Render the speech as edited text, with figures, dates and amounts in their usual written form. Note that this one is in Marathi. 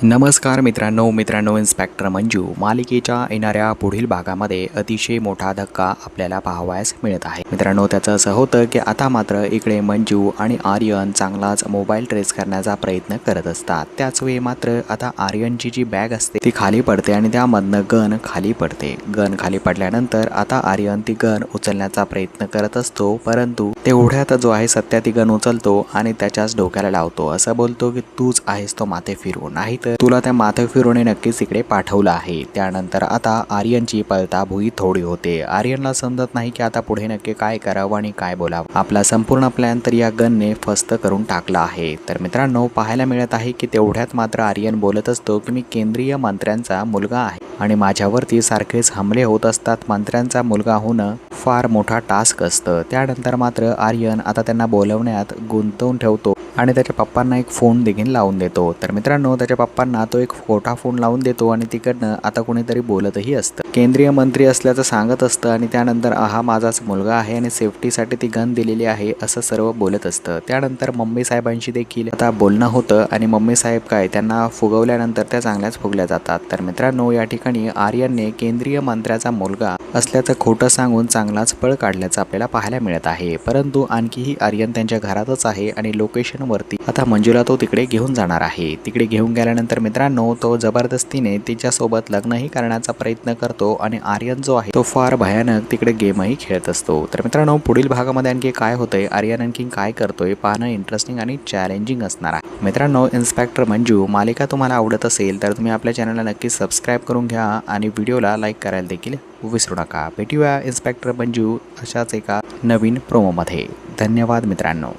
नमस्कार मित्रांनो इन्स्पेक्टर मंजू मालिकेच्या येणाऱ्या पुढील भागामध्ये अतिशय मोठा धक्का आपल्याला पाहावयास मिळत आहे। मित्रांनो, त्याचं असं होतं की आता मात्र इकडे मंजू आणि आर्यन चांगलाच मोबाईल ट्रेस करण्याचा प्रयत्न करत असतात। त्याच वेळी मात्र आता आर्यनची जी बॅग असते ती खाली पडते आणि त्यामधनं गन खाली पडते। गन खाली पडल्यानंतर आता आर्यन ती गन उचलण्याचा प्रयत्न करत असतो, परंतु तेवढ्यात जो आहे सत्या ती गन उचलतो आणि त्याच्याच डोक्याला लावतो। असं बोलतो की तूच आहेस तो माथे फिरू, नाही तुला त्या माथे फिरूने नक्कीच इकडे पाठवलं आहे। त्यानंतर आता आर्यनची पळता भुई थोडी होते। आर्यनला समजत नाही की आता पुढे नक्की काय करावं आणि काय बोलावं। आपला संपूर्ण प्लॅन तर या गनने फस्त करून टाकला आहे। तर मित्रांनो, पाहायला मिळत आहे की तेवढ्यात मात्र आर्यन बोलत असतो की मी केंद्रीय मंत्र्यांचा मुलगा आहे आणि माझ्यावरती सारखेच हमले होत असतात। मंत्र्यांचा मुलगा होणं फार मोठा टास्क असतं। त्यानंतर मात्र आर्यन आता त्यांना बोलवण्यात गुंतवून ठेवतो आणि त्याच्या पप्पांना एक फोन देखील लावून देतो। तर मित्रांनो, त्याच्या पप्पांना तो एक खोटा फोन लावून देतो आणि तिकडनं आता कोणीतरी बोलतही असतं, केंद्रीय मंत्री असल्याचं सांगत असतं आणि त्यानंतर हा माझाच मुलगा आहे आणि सेफ्टीसाठी ती गन दिलेली आहे असं सर्व बोलत असतं। त्यानंतर मम्मी साहेबांशी देखील आता बोलणं होतं आणि मम्मी साहेब काय त्यांना फुगवल्यानंतर त्या चांगल्याच फुगल्या जातात। तर मित्रांनो, या ठिकाणी आर्यनने केंद्रीय मंत्र्याचा मुलगा असल्याचं खोटं सांगून चांगलाच पळ काढल्याचं आपल्याला पाहायला मिळत आहे। परंतु आणखीही आर्यन त्यांच्या घरातच आहे आणि लोकेशन वरती आता मंजूला तो तिकडे घेऊन जाणार आहे। तिकडे घेऊन गेल्यानंतर मित्रांनो, तो जबरदस्तीने तिच्यासोबत लग्नही करण्याचा प्रयत्न करतो आणि आर्यन जो आहे तो फार भयानक तिकडे गेमही खेळत असतो। तर मित्रांनो, पुढील भागामध्ये आणखी काय होतंय, आर्यन आणखी काय करतोय पाहणं इंटरेस्टिंग आणि चॅलेंजिंग असणार आहे। मित्रांनो, इन्स्पेक्टर मंजू मालिका तुम्हाला आवडत असेल तर तुम्ही आपल्या चॅनलला नक्की सबस्क्राईब करून घ्या आणि व्हिडिओला लाईक करायला देखील विसरू नका। भेटूया इन्स्पेक्टर मंजू अशाच एका नवीन प्रोमोमध्ये। धन्यवाद मित्रांनो।